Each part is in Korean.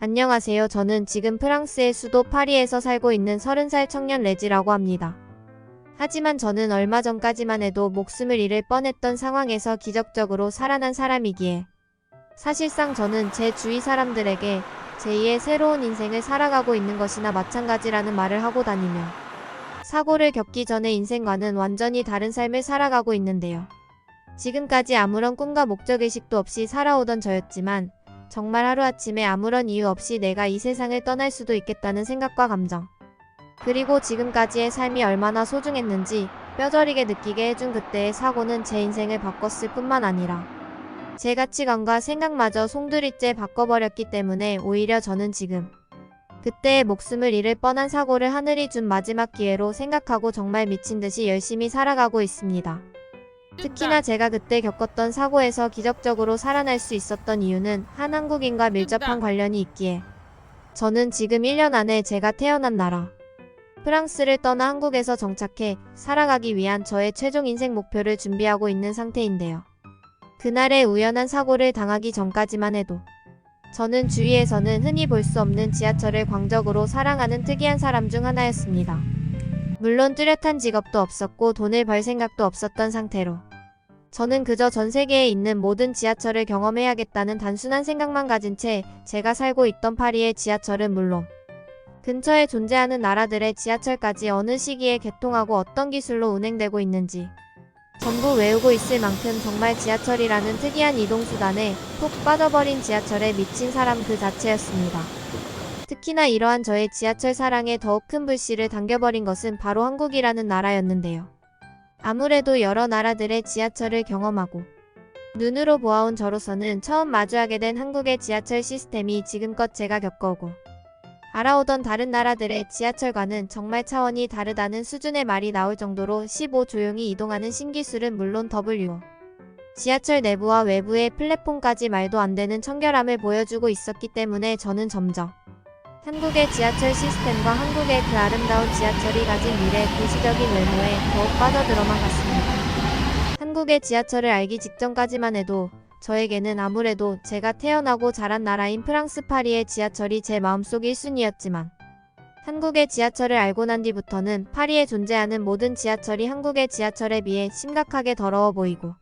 안녕하세요. 저는 지금 프랑스의 수도 파리에서 살고 있는 30살 청년 레지라고 합니다. 하지만 저는 얼마 전까지만 해도 목숨을 잃을 뻔했던 상황에서 기적적으로 살아난 사람이기에 사실상 저는 제 주위 사람들에게 제2의 새로운 인생을 살아가고 있는 것이나 마찬가지라는 말을 하고 다니며 사고를 겪기 전의 인생과는 완전히 다른 삶을 살아가고 있는데요. 지금까지 아무런 꿈과 목적의식도 없이 살아오던 저였지만 정말 하루아침에 아무런 이유 없이 내가 이 세상을 떠날 수도 있겠다는 생각과 감정, 그리고 지금까지의 삶이 얼마나 소중했는지 뼈저리게 느끼게 해준 그때의 사고는 제 인생을 바꿨을 뿐만 아니라 제 가치관과 생각마저 송두리째 바꿔버렸기 때문에 오히려 저는 지금 그때의 목숨을 잃을 뻔한 사고를 하늘이 준 마지막 기회로 생각하고 정말 미친듯이 열심히 살아가고 있습니다. 특히나 제가 그때 겪었던 사고에서 기적적으로 살아날 수 있었던 이유는 한 한국인과 밀접한 관련이 있기에 저는 지금 1년 안에 제가 태어난 나라 프랑스를 떠나 한국에서 정착해 살아가기 위한 저의 최종 인생 목표를 준비하고 있는 상태인데요. 그날의 우연한 사고를 당하기 전까지만 해도 저는 주위에서는 흔히 볼 수 없는 지하철을 광적으로 사랑하는 특이한 사람 중 하나였습니다. 물론 뚜렷한 직업도 없었고 돈을 벌 생각도 없었던 상태로 저는 그저 전 세계에 있는 모든 지하철을 경험해야겠다는 단순한 생각만 가진 채 제가 살고 있던 파리의 지하철은 물론 근처에 존재하는 나라들의 지하철까지 어느 시기에 개통하고 어떤 기술로 운행되고 있는지 전부 외우고 있을 만큼 정말 지하철이라는 특이한 이동수단에 푹 빠져버린 지하철에 미친 사람 그 자체였습니다. 특히나 이러한 저의 지하철 사랑에 더욱 큰 불씨를 당겨버린 것은 바로 한국이라는 나라였는데요. 아무래도 여러 나라들의 지하철을 경험하고 눈으로 보아온 저로서는 처음 마주하게 된 한국의 지하철 시스템이 지금껏 제가 겪어오고 알아오던 다른 나라들의 지하철과는 정말 차원이 다르다는 수준의 말이 나올 정도로 15 조용히 이동하는 신기술은 물론 W 지하철 내부와 외부의 플랫폼까지 말도 안 되는 청결함을 보여주고 있었기 때문에 저는 점점 한국의 지하철 시스템과 한국의 그 아름다운 지하철이 가진 미래 도시적인 외모에 더욱 빠져들어만 갔습니다. 한국의 지하철을 알기 직전까지만 해도 저에게는 아무래도 제가 태어나고 자란 나라인 프랑스 파리의 지하철이 제 마음속 1순위였지만 한국의 지하철을 알고 난 뒤부터는 파리에 존재하는 모든 지하철이 한국의 지하철에 비해 심각하게 더러워 보이고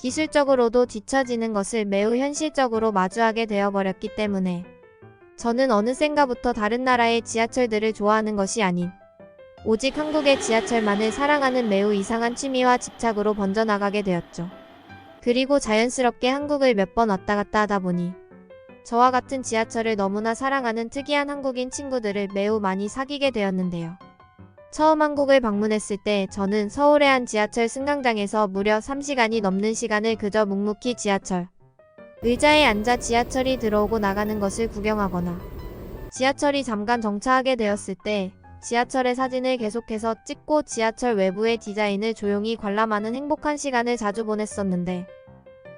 기술적으로도 뒤처지는 것을 매우 현실적으로 마주하게 되어버렸기 때문에 저는 어느샌가부터 다른 나라의 지하철들을 좋아하는 것이 아닌 오직 한국의 지하철만을 사랑하는 매우 이상한 취미와 집착으로 번져나가게 되었죠. 그리고 자연스럽게 한국을 몇 번 왔다 갔다 하다 보니 저와 같은 지하철을 너무나 사랑하는 특이한 한국인 친구들을 매우 많이 사귀게 되었는데요. 처음 한국을 방문했을 때 저는 서울의 한 지하철 승강장에서 무려 3시간이 넘는 시간을 그저 묵묵히 지하철 의자에 앉아 지하철이 들어오고 나가는 것을 구경하거나 지하철이 잠깐 정차하게 되었을 때 지하철의 사진을 계속해서 찍고 지하철 외부의 디자인을 조용히 관람하는 행복한 시간을 자주 보냈었는데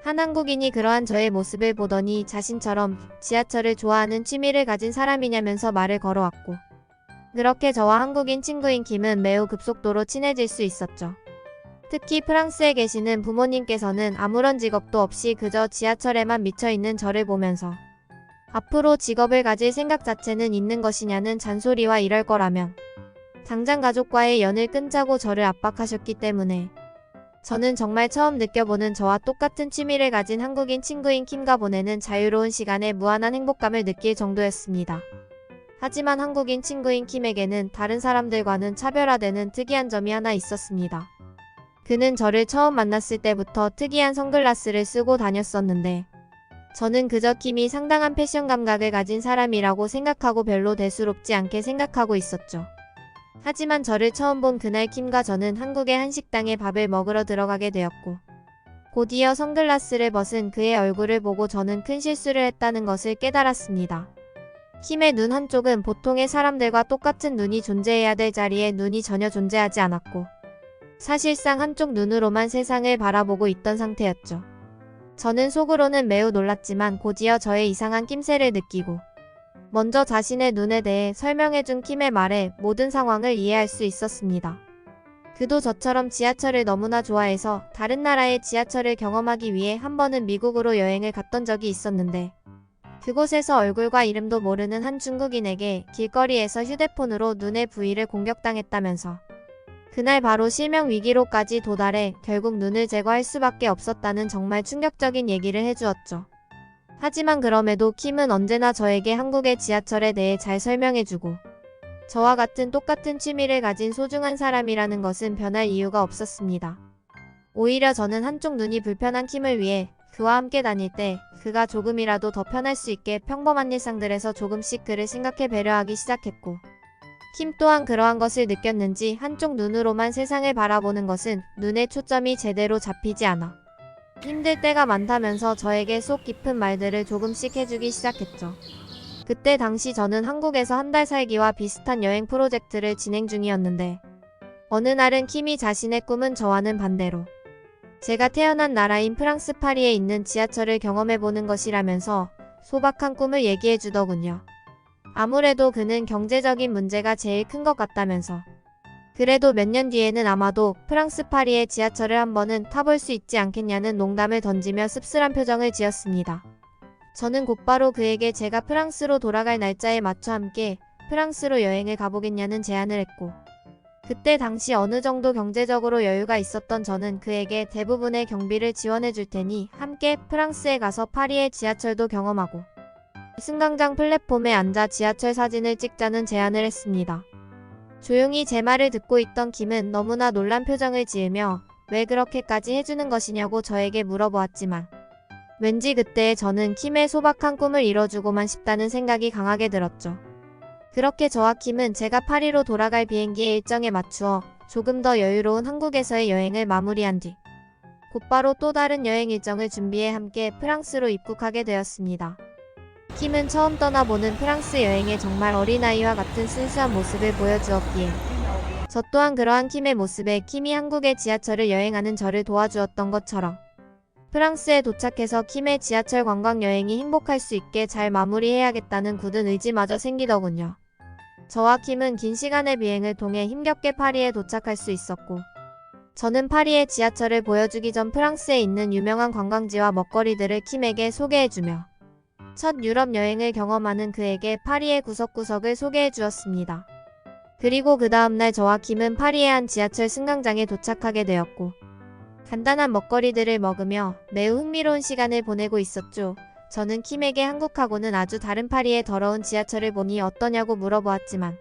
한 한국인이 그러한 저의 모습을 보더니 자신처럼 지하철을 좋아하는 취미를 가진 사람이냐면서 말을 걸어왔고 그렇게 저와 한국인 친구인 김은 매우 급속도로 친해질 수 있었죠. 특히 프랑스에 계시는 부모님께서는 아무런 직업도 없이 그저 지하철에만 미쳐있는 저를 보면서 앞으로 직업을 가질 생각 자체는 있는 것이냐는 잔소리와 이럴 거라면 당장 가족과의 연을 끊자고 저를 압박하셨기 때문에 저는 정말 처음 느껴보는 저와 똑같은 취미를 가진 한국인 친구인 킴과 보내는 자유로운 시간에 무한한 행복감을 느낄 정도였습니다. 하지만 한국인 친구인 킴에게는 다른 사람들과는 차별화되는 특이한 점이 하나 있었습니다. 그는 저를 처음 만났을 때부터 특이한 선글라스를 쓰고 다녔었는데 저는 그저 킴이 상당한 패션 감각을 가진 사람이라고 생각하고 별로 대수롭지 않게 생각하고 있었죠. 하지만 저를 처음 본 그날 킴과 저는 한국의 한 식당에 밥을 먹으러 들어가게 되었고 곧이어 선글라스를 벗은 그의 얼굴을 보고 저는 큰 실수를 했다는 것을 깨달았습니다. 킴의 눈 한쪽은 보통의 사람들과 똑같은 눈이 존재해야 될 자리에 눈이 전혀 존재하지 않았고 사실상 한쪽 눈으로만 세상을 바라보고 있던 상태였죠. 저는 속으로는 매우 놀랐지만 곧이어 저의 이상한 낌새를 느끼고 먼저 자신의 눈에 대해 설명해준 킴의 말에 모든 상황을 이해할 수 있었습니다. 그도 저처럼 지하철을 너무나 좋아해서 다른 나라의 지하철을 경험하기 위해 한 번은 미국으로 여행을 갔던 적이 있었는데 그곳에서 얼굴과 이름도 모르는 한 중국인에게 길거리에서 휴대폰으로 눈의 부위를 공격당했다면서 그날 바로 실명 위기로까지 도달해 결국 눈을 제거할 수밖에 없었다는 정말 충격적인 얘기를 해주었죠. 하지만 그럼에도 킴은 언제나 저에게 한국의 지하철에 대해 잘 설명해주고 저와 같은 똑같은 취미를 가진 소중한 사람이라는 것은 변할 이유가 없었습니다. 오히려 저는 한쪽 눈이 불편한 킴을 위해 그와 함께 다닐 때 그가 조금이라도 더 편할 수 있게 평범한 일상들에서 조금씩 그를 생각해 배려하기 시작했고 킴 또한 그러한 것을 느꼈는지 한쪽 눈으로만 세상을 바라보는 것은 눈의 초점이 제대로 잡히지 않아 힘들 때가 많다면서 저에게 속 깊은 말들을 조금씩 해주기 시작했죠. 그때 당시 저는 한국에서 한 달 살기와 비슷한 여행 프로젝트를 진행 중이었는데 어느 날은 킴이 자신의 꿈은 저와는 반대로 제가 태어난 나라인 프랑스 파리에 있는 지하철을 경험해보는 것이라면서 소박한 꿈을 얘기해주더군요. 아무래도 그는 경제적인 문제가 제일 큰 것 같다면서 그래도 몇 년 뒤에는 아마도 프랑스 파리의 지하철을 한 번은 타볼 수 있지 않겠냐는 농담을 던지며 씁쓸한 표정을 지었습니다. 저는 곧바로 그에게 제가 프랑스로 돌아갈 날짜에 맞춰 함께 프랑스로 여행을 가보겠냐는 제안을 했고 그때 당시 어느 정도 경제적으로 여유가 있었던 저는 그에게 대부분의 경비를 지원해 줄 테니 함께 프랑스에 가서 파리의 지하철도 경험하고 승강장 플랫폼에 앉아 지하철 사진을 찍자는 제안을 했습니다. 조용히 제 말을 듣고 있던 킴은 너무나 놀란 표정을 지으며 왜 그렇게까지 해주는 것이냐고 저에게 물어보았지만 왠지 그때 저는 킴의 소박한 꿈을 이뤄주고만 싶다는 생각이 강하게 들었죠. 그렇게 저와 킴은 제가 파리로 돌아갈 비행기의 일정에 맞추어 조금 더 여유로운 한국에서의 여행을 마무리한 뒤 곧바로 또 다른 여행 일정을 준비해 함께 프랑스로 입국하게 되었습니다. 킴은 처음 떠나보는 프랑스 여행에 정말 어린아이와 같은 순수한 모습을 보여주었기에 저 또한 그러한 킴의 모습에 킴이 한국의 지하철을 여행하는 저를 도와주었던 것처럼 프랑스에 도착해서 킴의 지하철 관광 여행이 행복할 수 있게 잘 마무리해야겠다는 굳은 의지마저 생기더군요. 저와 킴은 긴 시간의 비행을 통해 힘겹게 파리에 도착할 수 있었고 저는 파리의 지하철을 보여주기 전 프랑스에 있는 유명한 관광지와 먹거리들을 킴에게 소개해주며 첫 유럽 여행을 경험하는 그에게 파리의 구석구석을 소개해 주었습니다. 그리고 그 다음날 저와 킴은 파리의 한 지하철 승강장에 도착하게 되었고 간단한 먹거리들을 먹으며 매우 흥미로운 시간을 보내고 있었죠. 저는 킴에게 한국하고는 아주 다른 파리의 더러운 지하철을 보니 어떠냐고 물어보았지만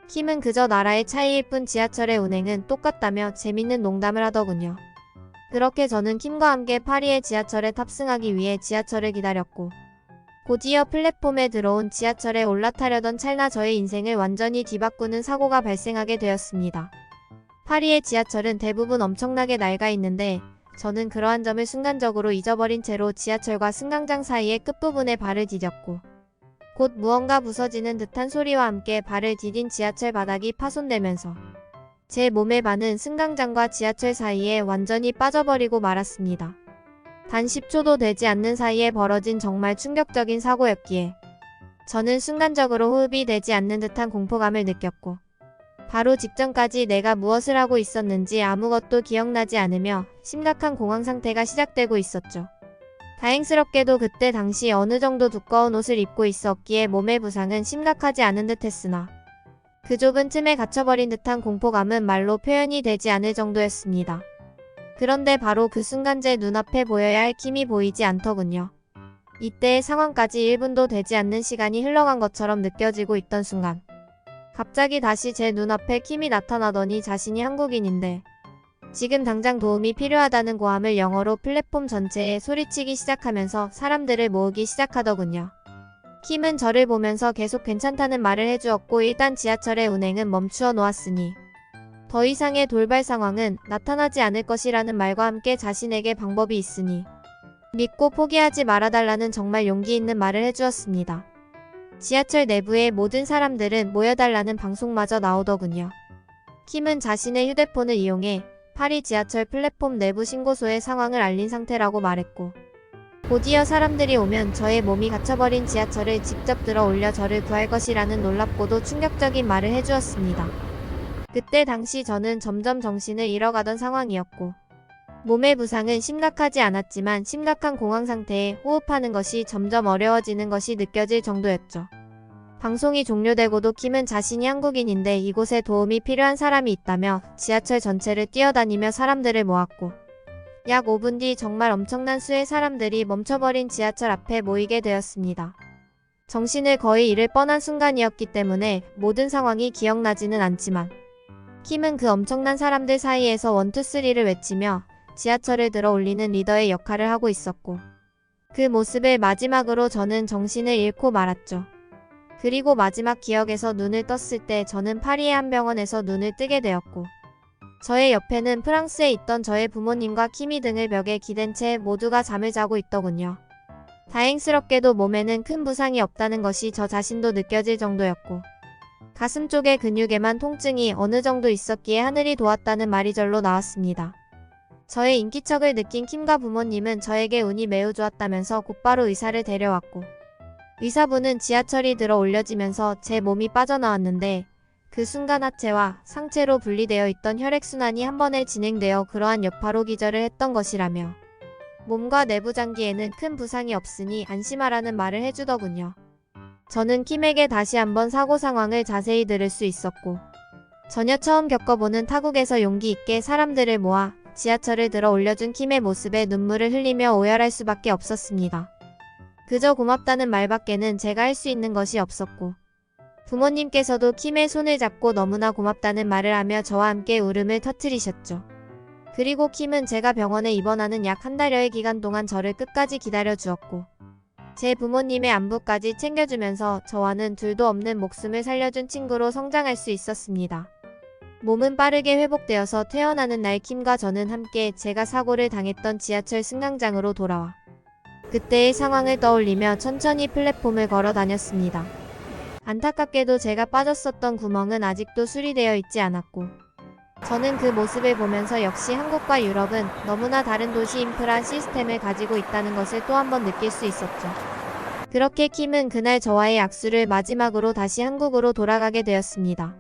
킴은 그저 나라의 차이일 뿐 지하철의 운행은 똑같다며 재밌는 농담을 하더군요. 그렇게 저는 킴과 함께 파리의 지하철에 탑승하기 위해 지하철을 기다렸고 곧이어 플랫폼에 들어온 지하철에 올라타려던 찰나 저의 인생을 완전히 뒤바꾸는 사고가 발생하게 되었습니다. 파리의 지하철은 대부분 엄청나게 낡아 있는데 저는 그러한 점을 순간적으로 잊어버린 채로 지하철과 승강장 사이의 끝부분에 발을 디뎠고 곧 무언가 부서지는 듯한 소리와 함께 발을 디딘 지하철 바닥이 파손되면서 제 몸의 반은 승강장과 지하철 사이에 완전히 빠져버리고 말았습니다. 단 10초도 되지 않는 사이에 벌어진 정말 충격적인 사고였기에 저는 순간적으로 호흡이 되지 않는 듯한 공포감을 느꼈고 바로 직전까지 내가 무엇을 하고 있었는지 아무것도 기억나지 않으며 심각한 공황 상태가 시작되고 있었죠. 다행스럽게도 그때 당시 어느 정도 두꺼운 옷을 입고 있었기에 몸의 부상은 심각하지 않은 듯 했으나 그 좁은 틈에 갇혀버린 듯한 공포감은 말로 표현이 되지 않을 정도였습니다. 그런데 바로 그 순간 제 눈앞에 보여야 할 킴이 보이지 않더군요. 이때의 상황까지 1분도 되지 않는 시간이 흘러간 것처럼 느껴지고 있던 순간 갑자기 다시 제 눈앞에 킴이 나타나더니 자신이 한국인인데 지금 당장 도움이 필요하다는 고함을 영어로 플랫폼 전체에 소리치기 시작하면서 사람들을 모으기 시작하더군요. 킴은 저를 보면서 계속 괜찮다는 말을 해주었고 일단 지하철의 운행은 멈추어 놓았으니 더 이상의 돌발 상황은 나타나지 않을 것이라는 말과 함께 자신에게 방법이 있으니 믿고 포기하지 말아달라는 정말 용기 있는 말을 해주었습니다. 지하철 내부의 모든 사람들은 모여달라는 방송마저 나오더군요. 킴은 자신의 휴대폰을 이용해 파리 지하철 플랫폼 내부 신고소의 상황을 알린 상태라고 말했고 곧이어 사람들이 오면 저의 몸이 갇혀버린 지하철을 직접 들어 올려 저를 구할 것이라는 놀랍고도 충격적인 말을 해주었습니다. 그때 당시 저는 점점 정신을 잃어가던 상황이었고 몸의 부상은 심각하지 않았지만 심각한 공황 상태에 호흡하는 것이 점점 어려워지는 것이 느껴질 정도였죠. 방송이 종료되고도 킴은 자신이 한국인인데 이곳에 도움이 필요한 사람이 있다며 지하철 전체를 뛰어다니며 사람들을 모았고, 약 5분 뒤 정말 엄청난 수의 사람들이 멈춰버린 지하철 앞에 모이게 되었습니다. 정신을 거의 잃을 뻔한 순간이었기 때문에 모든 상황이 기억나지는 않지만 킴은 그 엄청난 사람들 사이에서 1, 2, 3를 외치며 지하철을 들어 올리는 리더의 역할을 하고 있었고, 그 모습을 마지막으로 저는 정신을 잃고 말았죠. 그리고 마지막 기억에서 눈을 떴을 때 저는 파리의 한 병원에서 눈을 뜨게 되었고, 저의 옆에는 프랑스에 있던 저의 부모님과 킴이 등을 벽에 기댄 채 모두가 잠을 자고 있더군요. 다행스럽게도 몸에는 큰 부상이 없다는 것이 저 자신도 느껴질 정도였고, 가슴 쪽의 근육에만 통증이 어느 정도 있었기에 하늘이 도왔다는 말이 절로 나왔습니다. 저의 인기척을 느낀 킴과 부모님은 저에게 운이 매우 좋았다면서 곧바로 의사를 데려왔고, 의사분은 지하철이 들어 올려지면서 제 몸이 빠져나왔는데 그 순간 하체와 상체로 분리되어 있던 혈액순환이 한 번에 진행되어 그러한 여파로 기절을 했던 것이라며, 몸과 내부 장기에는 큰 부상이 없으니 안심하라는 말을 해주더군요. 저는 킴에게 다시 한번 사고 상황을 자세히 들을 수 있었고, 전혀 처음 겪어보는 타국에서 용기 있게 사람들을 모아 지하철을 들어 올려준 킴의 모습에 눈물을 흘리며 오열할 수밖에 없었습니다. 그저 고맙다는 말밖에는 제가 할 수 있는 것이 없었고, 부모님께서도 킴의 손을 잡고 너무나 고맙다는 말을 하며 저와 함께 울음을 터뜨리셨죠. 그리고 킴은 제가 병원에 입원하는 약 한 달여의 기간 동안 저를 끝까지 기다려 주었고, 제 부모님의 안부까지 챙겨주면서 저와는 둘도 없는 목숨을 살려준 친구로 성장할 수 있었습니다. 몸은 빠르게 회복되어서 퇴원하는 날 킴과 저는 함께 제가 사고를 당했던 지하철 승강장으로 돌아와 그때의 상황을 떠올리며 천천히 플랫폼을 걸어 다녔습니다. 안타깝게도 제가 빠졌었던 구멍은 아직도 수리되어 있지 않았고, 저는 그 모습을 보면서 역시 한국과 유럽은 너무나 다른 도시 인프라 시스템을 가지고 있다는 것을 또 한 번 느낄 수 있었죠. 그렇게 킴은 그날 저와의 악수를 마지막으로 다시 한국으로 돌아가게 되었습니다.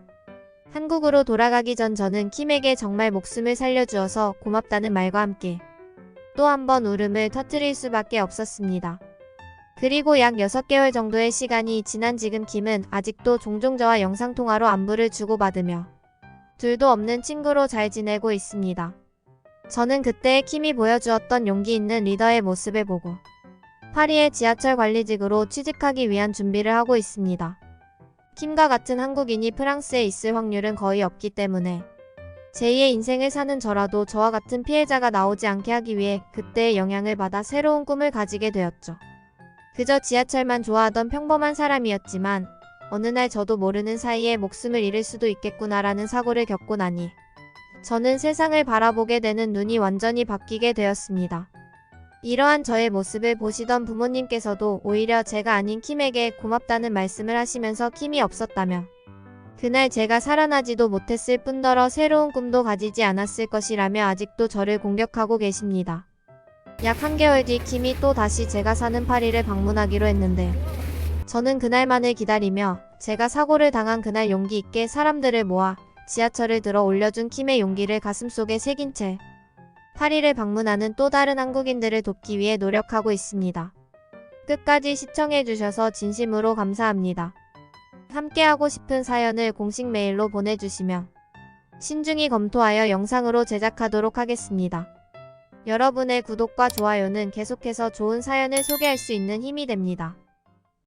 한국으로 돌아가기 전 저는 킴에게 정말 목숨을 살려주어서 고맙다는 말과 함께 또 한 번 울음을 터뜨릴 수밖에 없었습니다. 그리고 약 6개월 정도의 시간이 지난 지금 킴은 아직도 종종 저와 영상통화로 안부를 주고받으며 둘도 없는 친구로 잘 지내고 있습니다. 저는 그때 킴이 보여주었던 용기 있는 리더의 모습을 보고 파리의 지하철 관리직으로 취직하기 위한 준비를 하고 있습니다. 킴과 같은 한국인이 프랑스에 있을 확률은 거의 없기 때문에 제2의 인생을 사는 저라도 저와 같은 피해자가 나오지 않게 하기 위해 그때의 영향을 받아 새로운 꿈을 가지게 되었죠. 그저 지하철만 좋아하던 평범한 사람이었지만 어느 날 저도 모르는 사이에 목숨을 잃을 수도 있겠구나라는 사고를 겪고 나니 저는 세상을 바라보게 되는 눈이 완전히 바뀌게 되었습니다. 이러한 저의 모습을 보시던 부모님께서도 오히려 제가 아닌 킴에게 고맙다는 말씀을 하시면서 킴이 없었다면 그날 제가 살아나지도 못했을 뿐더러 새로운 꿈도 가지지 않았을 것이라며 아직도 저를 공격하고 계십니다. 약 1개월 뒤 킴이 또 다시 제가 사는 파리를 방문하기로 했는데 저는 그날만을 기다리며 제가 사고를 당한 그날 용기 있게 사람들을 모아 지하철을 들어 올려준 킴의 용기를 가슴속에 새긴 채 파리를 방문하는 또 다른 한국인들을 돕기 위해 노력하고 있습니다. 끝까지 시청해주셔서 진심으로 감사합니다. 함께하고 싶은 사연을 공식 메일로 보내주시면 신중히 검토하여 영상으로 제작하도록 하겠습니다. 여러분의 구독과 좋아요는 계속해서 좋은 사연을 소개할 수 있는 힘이 됩니다.